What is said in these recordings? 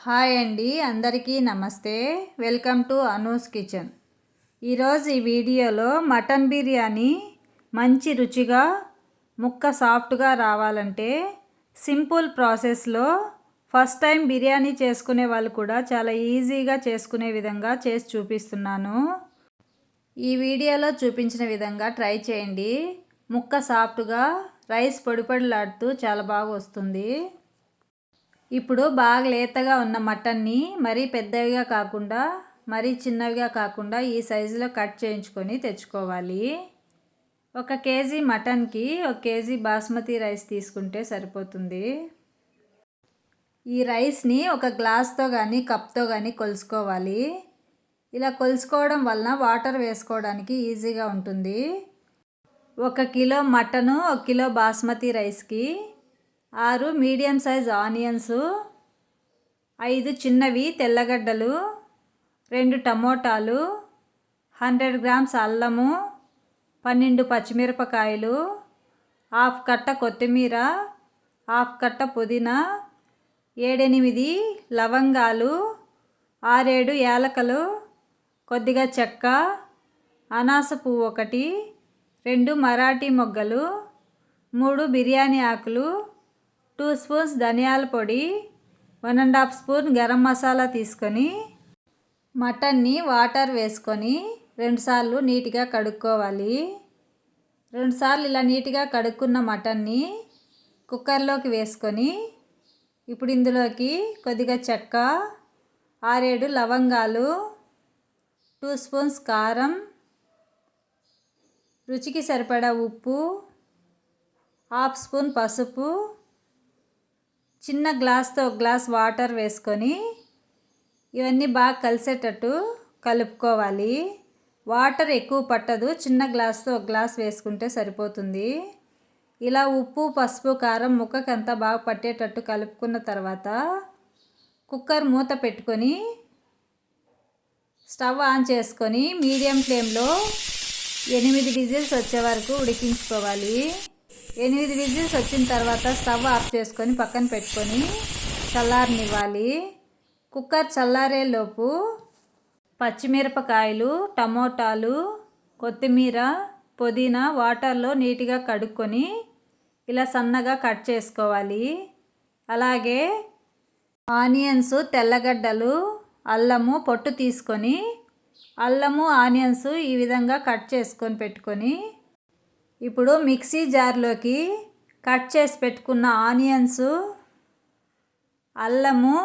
Hi అండి, అందరికీ నమస్తే. Welcome to Anu's kitchen. ఈరోజు ఈ వీడియోలో మటన్ బిర్యానీ మంచి రుచిగా ముక్క సాఫ్ట్గా రావాలంటే సింపుల్ ప్రాసెస్లో ఫస్ట్ టైం బిర్యానీ చేసుకునే వాళ్ళు కూడా చాలా ఈజీగా చేసుకునే విధంగా చేసి చూపిస్తున్నాను. ఈ వీడియోలో చూపించిన విధంగా ట్రై చేయండి. ముక్క సాఫ్ట్గా రైస్ పొడి పొడిలాడుతూ చాలా బాగా వస్తుంది. ఇప్పుడు బాగా లేతగా ఉన్న మటన్ని మరీ పెద్దవిగా కాకుండా మరీ చిన్నవిగా కాకుండా ఈ సైజులో కట్ చేయించుకొని తెచ్చుకోవాలి. 1 కేజీ మటన్కి 1 కేజీ బాస్మతి రైస్ తీసుకుంటే సరిపోతుంది. ఈ రైస్ని ఒక గ్లాస్తో కానీ కప్తో కానీ కొలుసుకోవాలి. ఇలా కొలుసుకోవడం వలన వాటర్ వేసుకోవడానికి ఈజీగా ఉంటుంది. 1 కిలో మటను 1 కిలో బాస్మతి రైస్కి 6 మీడియం సైజ్ ఆనియన్స్, 5 చిన్నవి తెల్లగడ్డలు, 2 టమోటాలు, 100 గ్రామ్స్ అల్లము, 12 పచ్చిమిరపకాయలు, హాఫ్ కట్ట కొత్తిమీర, హాఫ్ కట్ట పుదీనా, 7-8 లవంగాలు, 6-7 యాలకలు, కొద్దిగా చెక్క, అనాస పువ్వు 1, 2 మరాఠీ మొగ్గలు, 3 బిర్యానీ ఆకులు, 2 స్పూన్స్ ధనియాల పొడి, 1½ స్పూన్ గరం మసాలా తీసుకొని మటన్ని వాటర్ వేసుకొని 2 సార్లు నీట్గా కడుక్కోవాలి. 2 సార్లు ఇలా నీట్గా కడుక్కున్న మటన్ని కుక్కర్లోకి వేసుకొని ఇప్పుడు ఇందులోకి కొద్దిగా చెక్క, 6-7 లవంగాలు, 2 స్పూన్స్ కారం, రుచికి సరిపడా ఉప్పు, హాఫ్ స్పూన్ పసుపు, చిన్న గ్లాస్తో 1 గ్లాస్ వాటర్ వేసుకొని ఇవన్నీ బాగా కలిసేటట్టు కలుపుకోవాలి. వాటర్ ఎక్కువ పట్టదు, చిన్న గ్లాస్తో 1 గ్లాస్ వేసుకుంటే సరిపోతుంది. ఇలా ఉప్పు పసుపు కారం ముక్కకంతా బాగా పట్టేటట్టు కలుపుకున్న తర్వాత కుక్కర్ మూత పెట్టుకొని స్టవ్ ఆన్ చేసుకొని మీడియం ఫ్లేమ్లో 8 విజిల్స్ వచ్చే వరకు ఉడికించుకోవాలి. 8 విజిల్స్ వచ్చిన తర్వాత స్టవ్ ఆఫ్ చేసుకొని పక్కన పెట్టుకొని చల్లారనివ్వాలి. కుక్కర్ చల్లారేలోపు పచ్చిమిరపకాయలు, టమోటాలు, కొత్తిమీర, పుదీనా వాటర్లో నీట్గా కడుక్కొని ఇలా సన్నగా కట్ చేసుకోవాలి. అలాగే ఆనియన్స్, తెల్లగడ్డలు, అల్లము పొట్టు తీసుకొని అల్లము ఆనియన్స్ ఈ విధంగా కట్ చేసుకొని పెట్టుకొని ఇప్పుడు మిక్సీ జార్లోకి కట్ చేసి పెట్టుకున్న ఆనియన్స్, అల్లము,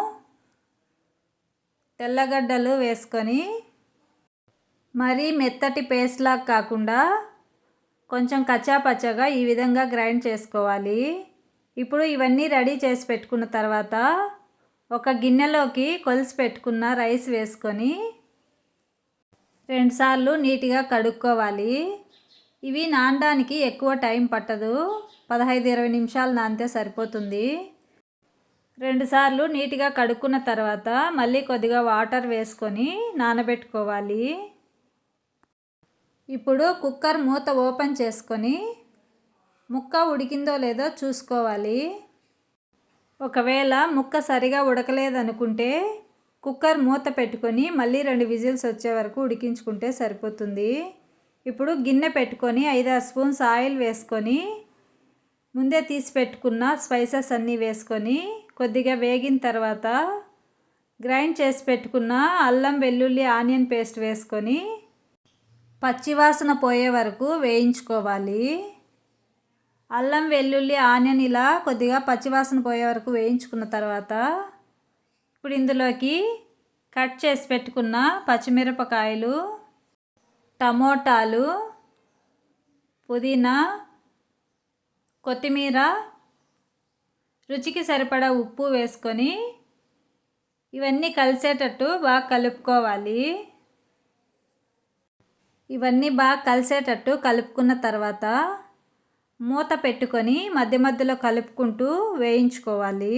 తెల్లగడ్డలు వేసుకొని మరీ మెత్తటి పేస్ట్లా కాకుండా కొంచెం కచ్చాపచ్చగా ఈ విధంగా గ్రైండ్ చేసుకోవాలి. ఇప్పుడు ఇవన్నీ రెడీ చేసి పెట్టుకున్న తర్వాత ఒక గిన్నెలోకి కొలిసి పెట్టుకున్న రైస్ వేసుకొని 2 సార్లు నీట్గా కడుక్కోవాలి. ఇవి నానడానికి ఎక్కువ టైం పట్టదు, 15-20 నిమిషాలు నానితే సరిపోతుంది. 2 సార్లు నీట్గా కడుక్కున్న తర్వాత మళ్ళీ కొద్దిగా వాటర్ వేసుకొని నానబెట్టుకోవాలి. ఇప్పుడు కుక్కర్ మూత ఓపెన్ చేసుకొని ముక్క ఉడికిందో లేదో చూసుకోవాలి. ఒకవేళ ముక్క సరిగా ఉడకలేదనుకుంటే కుక్కర్ మూత పెట్టుకొని మళ్ళీ 2 విజిల్స్ వచ్చే వరకు ఉడికించుకుంటే సరిపోతుంది. ఇప్పుడు గిన్నె పెట్టుకొని 5-6 స్పూన్స్ ఆయిల్ వేసుకొని ముందే తీసి పెట్టుకున్న స్పైసెస్ అన్నీ వేసుకొని కొద్దిగా వేగిన తర్వాత గ్రైండ్ చేసి పెట్టుకున్న అల్లం వెల్లుల్లి ఆనియన్ పేస్ట్ వేసుకొని పచ్చివాసన పోయే వరకు వేయించుకోవాలి. అల్లం వెల్లుల్లి ఆనియన్ ఇలా కొద్దిగా పచ్చివాసన పోయే వరకు వేయించుకున్న తర్వాత ఇప్పుడు ఇందులోకి కట్ చేసి పెట్టుకున్న పచ్చిమిరపకాయలు, టమోటాలు, పుదీనా, కొత్తిమీర, రుచికి సరిపడా ఉప్పు వేసుకొని ఇవన్నీ కలిసేటట్టు బాగా కలుపుకోవాలి. ఇవన్నీ బాగా కలిసేటట్టు కలుపుకున్న తర్వాత మూత పెట్టుకొని మధ్య మధ్యలో కలుపుకుంటూ వేయించుకోవాలి.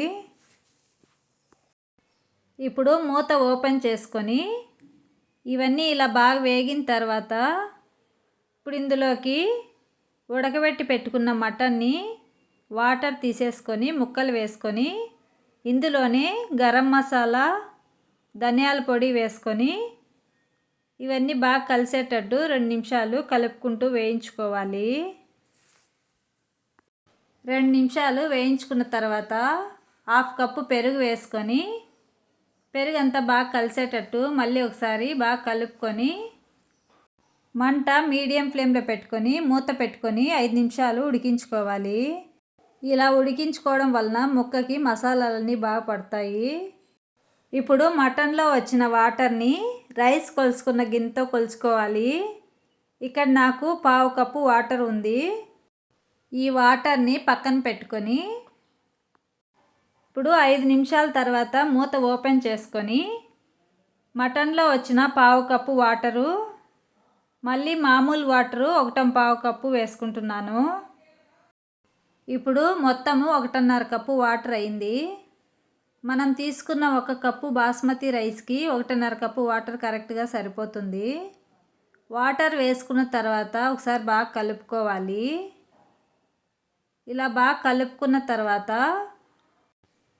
ఇప్పుడు మూత ఓపెన్ చేసుకొని ఇవన్నీ ఇలా బాగా వేగిన తర్వాత ఇప్పుడు ఇందులోకి ఉడకబెట్టి పెట్టుకున్న మటన్ని వాటర్ తీసేసుకొని ముక్కలు వేసుకొని ఇందులోనే గరం మసాలా, ధనియాల పొడి వేసుకొని ఇవన్నీ బాగా కలిసేటట్టు 2 నిమిషాలు కలుపుకుంటూ వేయించుకోవాలి. 2 నిమిషాలు వేయించుకున్న తర్వాత 1/2 కప్పు పెరుగు వేసుకొని పెరుగు అంతా బాగా కలిసేటట్టు మళ్ళీ ఒకసారి బాగా కలుపుకొని మంట మీడియం ఫ్లేమ్లో పెట్టుకొని మూత పెట్టుకొని 5 నిమిషాలు ఉడికించుకోవాలి. ఇలా ఉడికించుకోవడం వలన ముక్కకి మసాలాలన్నీ బాగా పడతాయి. ఇప్పుడు మటన్లో వచ్చిన వాటర్ని రైస్ కొలుసుకున్న గిన్నెతో కొలుచుకోవాలి. ఇక్కడ నాకు 1/2 కప్పు వాటర్ ఉంది. ఈ వాటర్ని పక్కన పెట్టుకొని ఇప్పుడు 5 నిమిషాల తర్వాత మూత ఓపెన్ చేసుకొని మటన్లో వచ్చిన 1/2 కప్పు వాటరు మళ్ళీ మామూలు వాటరు 1/4 కప్పు వేసుకుంటున్నాను. ఇప్పుడు మొత్తము 1.5 కప్పు వాటర్ అయింది. మనం తీసుకున్న 1 కప్పు బాస్మతి రైస్కి 1.5 కప్పు వాటర్ కరెక్ట్గా సరిపోతుంది. వాటర్ వేసుకున్న తర్వాత ఒకసారి బాగా కలుపుకోవాలి. ఇలా బాగా కలుపుకున్న తర్వాత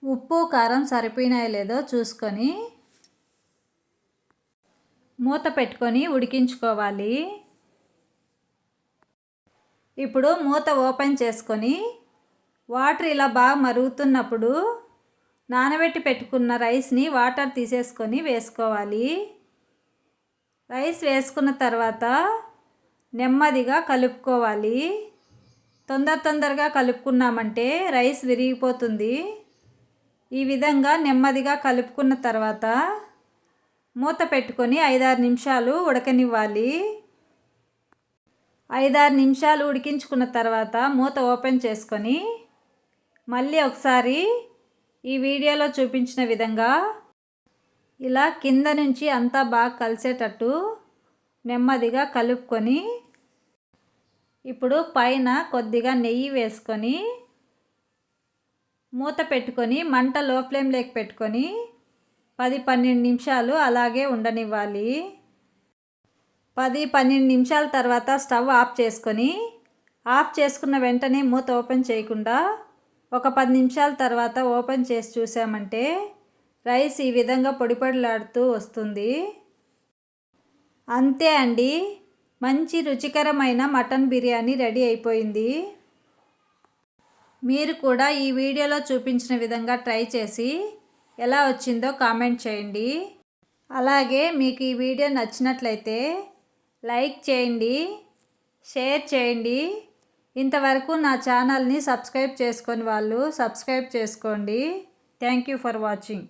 ఉప్పు కారం సరిపోయినాయో లేదో చూసుకొని మూత పెట్టుకొని ఉడికించుకోవాలి. ఇప్పుడు మూత ఓపెన్ చేసుకొని వాటర్ ఇలా బాగా మరుగుతున్నప్పుడు నానబెట్టి పెట్టుకున్న రైస్ని వాటర్ తీసేసుకొని వేసుకోవాలి. రైస్ వేసుకున్న తర్వాత నెమ్మదిగా కలుపుకోవాలి. తొందరగా కలుపుకున్నామంటే రైస్ విరిగిపోతుంది. ఈ విధంగా నెమ్మదిగా కలుపుకున్న తర్వాత మూత పెట్టుకొని 5-6 నిమిషాలు ఉడకనివ్వాలి. 5-6 నిమిషాలు ఉడికించుకున్న తర్వాత మూత ఓపెన్ చేసుకొని మళ్ళీ ఒకసారి ఈ వీడియోలో చూపించిన విధంగా ఇలా కింద నుంచి అంతా బాగా కలిసేటట్టు నెమ్మదిగా కలుపుకొని ఇప్పుడు పైన కొద్దిగా నెయ్యి వేసుకొని మూత పెట్టుకొని మంట లో ఫ్లేమ్లోకి పెట్టుకొని 10-12 నిమిషాలు అలాగే ఉండనివ్వాలి. 10-12 నిమిషాల తర్వాత స్టవ్ ఆఫ్ చేసుకొని ఆఫ్ చేసుకున్న వెంటనే మూత ఓపెన్ చేయకుండా ఒక 10 నిమిషాల తర్వాత ఓపెన్ చేసి చూసామంటే రైస్ ఈ విధంగా పొడిలాడుతూ వస్తుంది. అంతే అండి, మంచి రుచికరమైన మటన్ బిర్యానీ రెడీ అయిపోయింది. మీరు కూడా ఈ వీడియోలో చూపించిన విధంగా ట్రై చేసి ఎలా వచ్చిందో కామెంట్ చేయండి. అలాగే మీకు ఈ వీడియో నచ్చినట్లయితే లైక్ చేయండి, షేర్ చేయండి. ఇంతవరకు నా ఛానల్ని సబ్స్క్రైబ్ చేసుకొని వాళ్ళు సబ్స్క్రైబ్ చేసుకోండి. Thank you for watching.